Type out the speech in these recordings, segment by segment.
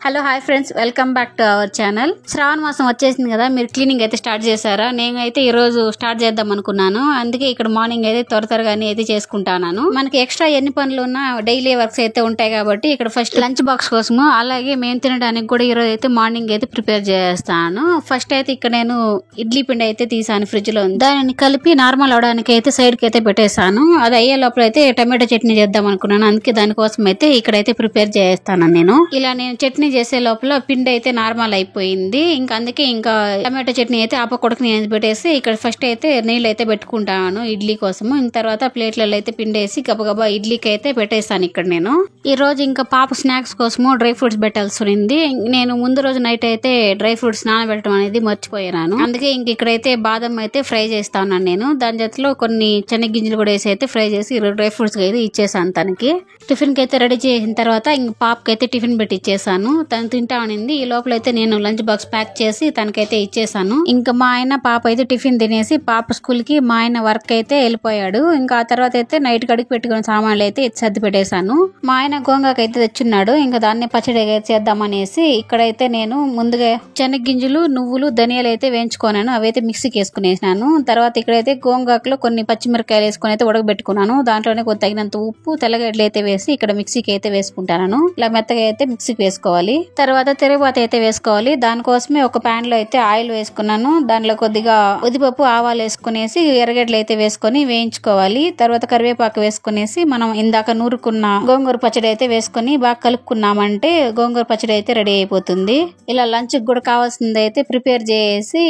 Hello hi friends, welcome back to our channel. శ్రావణ మాసం వచ్చేసింది కదా, మీరు క్లీనింగ్ అయితే స్టార్ట్ చేశారా? నేనైతే ఈ రోజు స్టార్ట్ చేద్దాం అనుకున్నాను. అందుకే ఇక్కడ మార్నింగ్ అయితే త్వరగా అయితే చేసుకుంటాను. మనకి ఎక్స్ట్రా ఎన్ని పనులు ఉన్నా డైలీ వర్క్స్ అయితే ఉంటాయి కాబట్టి ఇక్కడ ఫస్ట్ లంచ్ బాక్స్ కోసము, అలాగే మేము తినడానికి కూడా ఈ రోజు అయితే మార్నింగ్ అయితే ప్రిపేర్ చేస్తాను. ఫస్ట్ అయితే ఇక్కడ నేను ఇడ్లీ పిండి అయితే తీసాను ఫ్రిడ్జ్ లో. దానిని కలిపి నార్మల్ అవడానికి అయితే సైడ్ కి అయితే పెట్టేశాను. అది అయ్యే లోపల అయితే టమాటో చట్నీ చేద్దాం అనుకున్నాను. అందుకే దానికోసం అయితే ఇక్కడైతే ప్రిపేర్ చేస్తాను. నేను చట్నీ చేసే లోపల పిండి అయితే నార్మల్ అయిపోయింది. అందుకే టమాటో చట్నీ అయితే ఆపకొడకు నేను పెట్టేసి ఇక్కడ ఫస్ట్ అయితే నీళ్ళు అయితే పెట్టుకుంటాను ఇడ్లీ కోసము. తర్వాత ప్లేట్లలో అయితే పిండేసి గబగబా ఇడ్లీకి అయితే పెట్టేస్తాను. ఇక్కడ నేను ఈ రోజు పాప స్నాక్స్ కోసము డ్రై ఫ్రూట్స్ పెట్టాల్సి ఉంది. నేను ముందు రోజు నైట్ అయితే డ్రై ఫ్రూట్స్ నానబెట్టడం అనేది మర్చిపోయాను. అందుకే ఇక్కడైతే బాదం అయితే ఫ్రై చేస్తాను. నేను దాని జతలో కొన్ని శనగగింజలు కూడా వేసి అయితే ఫ్రై చేసి డ్రై ఫ్రూట్స్ అయితే ఇచ్చేసాను. తనకి టిఫిన్ కి అయితే రెడీ చేసిన తర్వాత పాపకి అయితే టిఫిన్ పెట్టి ఇచ్చేసాను. తను తింటా ఉనింది. ఈ లోపల అయితే నేను లంచ్ బాక్స్ ప్యాక్ చేసి తనకైతే ఇచ్చేసాను. మా ఆయన పాప అయితే టిఫిన్ తినేసి పాప స్కూల్ కి, మా ఆయన వర్క్ అయితే వెళ్ళిపోయాడు. ఆ తర్వాత అయితే నైట్ కడికి పెట్టుకున్న సామాన్లు అయితే సర్ది పెట్టేశాను. మా ఆయన గోంగాకు అయితే తెచ్చున్నాడు. దాన్ని పచ్చడి చేద్దామనేసి ఇక్కడైతే నేను ముందుగా శనగగింజలు, నువ్వులు, ధనియాలు అయితే వేయించుకున్నాను. అవైతే మిక్సీకి వేసుకునేసినాను. తర్వాత ఇక్కడైతే గోంగాకులో కొన్ని పచ్చిమిరకాయలు వేసుకుని అయితే ఉడకబెట్టుకున్నాను. దాంట్లోనే కొంత తగినంత ఉప్పు, తెల్లగడ్డలు అయితే వేసి ఇక్కడ మిక్సీకి అయితే వేసుకుంటాను. ఇలా మెత్తగా అయితే మిక్సీకి వేసుకోవాలి. తర్వాత తిరుగుబాత అయితే వేసుకోవాలి. దానికోసమే ఒక ప్యాన్ లో అయితే ఆయిల్ వేసుకున్నాను. దాంట్లో కొద్దిగా ఉద్దిపప్పు, ఆవాలు వేసుకునేసి ఎర్రగడ్డలు అయితే వేసుకొని వేయించుకోవాలి. తర్వాత కరివేపాకు వేసుకునేసి మనం ఇందాక నూరుకున్న గోంగూర పచ్చడి అయితే వేసుకొని బాగా కలుపుకున్నామంటే గోంగూర పచ్చడి అయితే రెడీ అయిపోతుంది. ఇలా లంచ్ కూడా కావాల్సింది అయితే ప్రిపేర్ చేసి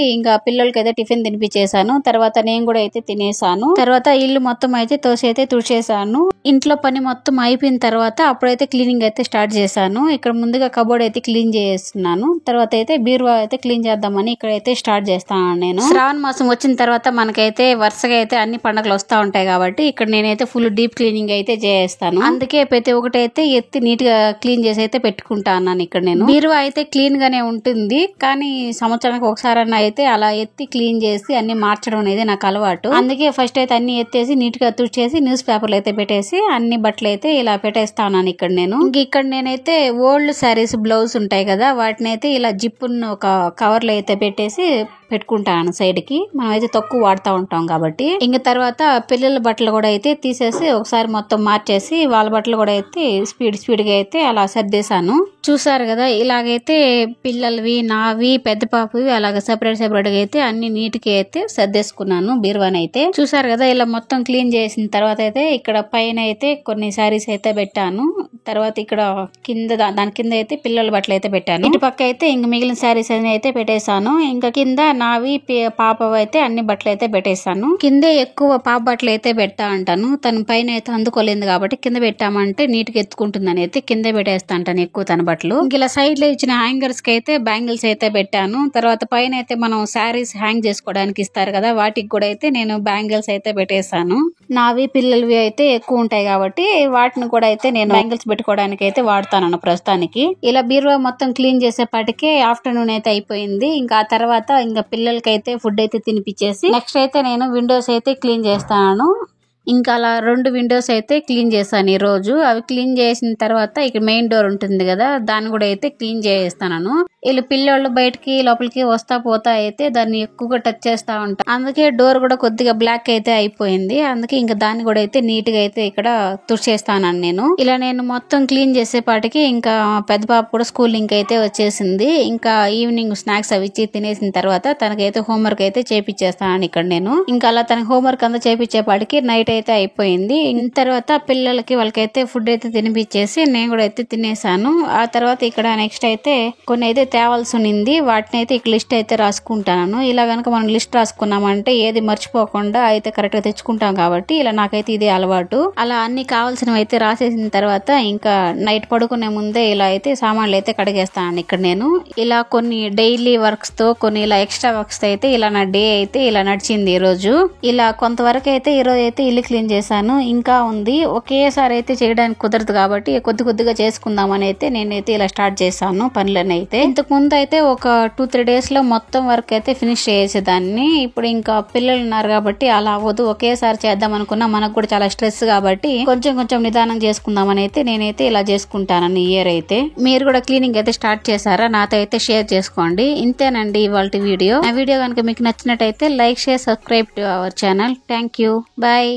పిల్లలకి అయితే టిఫిన్ తినిపించేసాను. తర్వాత నేను కూడా అయితే తినేసాను. తర్వాత ఇల్లు మొత్తం అయితే తోసి అయితే తుడిచేసాను. ఇంట్లో పని మొత్తం అయిపోయిన తర్వాత అప్పుడైతే క్లీనింగ్ అయితే స్టార్ట్ చేశాను. ఇక్కడ ముందుగా కబోర్డ్ అయితే క్లీన్ చేస్తున్నాను. తర్వాత అయితే బీరువా అయితే క్లీన్ చేద్దామని ఇక్కడైతే స్టార్ట్ చేస్తాను. నేను శ్రావణ మాసం వచ్చిన తర్వాత మనకైతే వరుసగా అయితే అన్ని పండుగలు వస్తా ఉంటాయి కాబట్టి ఇక్కడ నేనైతే ఫుల్ డీప్ క్లీనింగ్ అయితే చేస్తాను. అందుకే ప్రతి ఒక్కటైతే ఎత్తి నీట్ గా క్లీన్ చేసి అయితే పెట్టుకుంటాను. ఇక్కడ నేను బీరువా అయితే క్లీన్ గానే ఉంటుంది, కానీ సంవత్సరానికి ఒకసారి అయితే అలా ఎత్తి క్లీన్ చేసి అన్ని మార్చడం అనేది నాకు అలవాటు. అందుకే ఫస్ట్ అయితే అన్ని ఎత్తేసి నీట్ గా తుడిచేసి న్యూస్ పేపర్లు అయితే పెట్టేసి అన్ని బట్టలు అయితే ఇలా పెట్టేస్తాను. ఇక్కడ నేను ఇక్కడ నేనైతే ఓల్డ్ శారీస్ బ్లౌజ్ ఉంటాయి కదా, వాటిని అయితే ఇలా జిప్పును ఒక కవర్ లో అయితే పెట్టేసి పెట్టుకుంటాను సైడ్ కి. మనం అయితే తక్కువ వాడుతూ ఉంటాం కాబట్టి. తర్వాత పిల్లల బట్టలు కూడా అయితే తీసేసి ఒకసారి మొత్తం మార్చేసి వాళ్ళ బట్టలు కూడా అయితే స్పీడ్ గా అయితే అలా సర్దేశాను. చూసారు కదా, ఇలాగైతే పిల్లలవి, నావి, పెద్ద పాపవి అలాగ సెపరేట్ గా అయితే అన్ని నీట్ గా అయితే సర్దేసుకున్నాను బీరువాని అయితే. చూసారు కదా, ఇలా మొత్తం క్లీన్ చేసిన తర్వాత అయితే ఇక్కడ పైన అయితే కొన్ని శారీస్ అయితే పెట్టాను. తర్వాత ఇక్కడ కింద దాని కింద అయితే పిల్లల బట్టలు అయితే పెట్టాను. ఇటు పక్క అయితే మిగిలిన శారీస్ అన్ని అయితే పెట్టేశాను. కింద నావి, పాప అయితే అన్ని బట్టలు అయితే పెట్టేశాను. కిందే ఎక్కువ పాప బట్టలు అయితే పెట్టా అంటాను. తన పైన అయితే అందుకోలేదు కాబట్టి కింద పెట్టామంటే నీట్ గా ఎత్తుకుంటుందని అయితే కిందే పెట్టేస్తా అంటాను ఎక్కువ తన బట్టలు. ఇలా సైడ్ లో ఇచ్చిన హ్యాంగర్స్ కి అయితే బ్యాంగిల్స్ అయితే పెట్టాను. తర్వాత పైన అయితే మనం శారీస్ హ్యాంగ్ చేసుకోవడానికి ఇస్తారు కదా, వాటికి కూడా అయితే నేను బ్యాంగిల్స్ అయితే పెట్టేశాను. నావి, పిల్లలవి అయితే ఎక్కువ ఉంటాయి కాబట్టి వాటిని కూడా అయితే నేను బ్యాంగిల్స్ పెట్టుకోవడానికి అయితే వాడతాను ప్రస్తుతానికి. ఇలా బీరువా మొత్తం క్లీన్ చేసేపాటికే ఆఫ్టర్నూన్ అయితే అయిపోయింది. ఆ తర్వాత పిల్లలకైతే ఫుడ్ అయితే తినిపించేసి నెక్స్ట్ అయితే నేను విండోస్ అయితే క్లీన్ చేస్తాను. అలా 2 విండోస్ అయితే క్లీన్ చేశాను ఈ రోజు. అవి క్లీన్ చేసిన తర్వాత ఇక్కడ మెయిన్ డోర్ ఉంటుంది కదా, దాన్ని కూడా అయితే క్లీన్ చేస్తాను. వీళ్ళు పిల్లోళ్ళు బయటకి లోపలికి వస్తా పోతా అయితే దాన్ని ఎక్కువగా టచ్ చేస్తా ఉంటాను. అందుకే డోర్ కూడా కొద్దిగా బ్లాక్ అయితే అయిపోయింది. అందుకే దాన్ని కూడా అయితే నీట్ గా అయితే ఇక్కడ తుడిచేస్తాను నేను. ఇలా నేను మొత్తం క్లీన్ చేసేపాటికి పెద్ద పాప కూడా స్కూల్ అయితే వచ్చేసింది. ఈవినింగ్ స్నాక్స్ అవి ఇచ్చి తినేసిన తర్వాత తనకైతే హోంవర్క్ అయితే చేపించేస్తాను ఇక్కడ నేను. అలా తనకి హోంవర్క్ అంతా చేపించేపాటికి నైట్ అయితే అయిపోయింది. తర్వాత పిల్లలకి వాళ్ళకైతే ఫుడ్ అయితే తినిపించేసి నేను కూడా అయితే తినేసాను. ఆ తర్వాత ఇక్కడ నెక్స్ట్ అయితే కొన్ని అయితే తేవాల్సి ఉంది. వాటిని అయితే ఇక్కడ లిస్ట్ అయితే రాసుకుంటాను. ఇలా గనక మనం లిస్ట్ రాసుకున్నామంటే ఏది మర్చిపోకుండా అయితే కరెక్ట్ గా తెచ్చుకుంటాం కాబట్టి ఇలా నాకైతే ఇది అలవాటు. అలా అన్ని కావాల్సినవి అయితే రాసేసిన తర్వాత నైట్ పడుకునే ముందే ఇలా అయితే సామాన్లు అయితే కడిగేస్తాను ఇక్కడ నేను. ఇలా కొన్ని డైలీ వర్క్స్ తో, కొన్ని ఇలా ఎక్స్ట్రా వర్క్స్ అయితే ఇలా నా డే అయితే ఇలా నడిచింది ఈ రోజు. ఇలా కొంతవరకు అయితే ఈ రోజు అయితే ఇల్లు క్లీన్ చేశాను. ఇంకా ఉంది, ఒకేసారి అయితే చేయడానికి కుదరదు కాబట్టి కొద్దిగా చేసుకుందామని అయితే నేనైతే ఇలా స్టార్ట్ చేశాను పనులని అయితే. ఇంతకు ముందు అయితే ఒక 2-3 డేస్ లో మొత్తం వర్క్ అయితే ఫినిష్ చేసేదాన్ని. ఇప్పుడు ఇంకా పిల్లలు ఉన్నారు కాబట్టి అలా అవ్వదు, ఒకేసారి చేద్దాం అనుకున్నా మనకు కూడా చాలా స్ట్రెస్ కాబట్టి కొంచెం కొంచెం నిదానం చేసుకుందామని అయితే నేనైతే ఇలా చేసుకుంటాను ఇయర్ అయితే. మీరు కూడా క్లీనింగ్ అయితే స్టార్ట్ చేశారా? నాతో అయితే షేర్ చేసుకోండి. ఇంతేనండి ఇవాల్టి వీడియో. ఆ వీడియో కనుక మీకు నచ్చినట్టయితే like, share, subscribe to our channel. Thank you. Bye.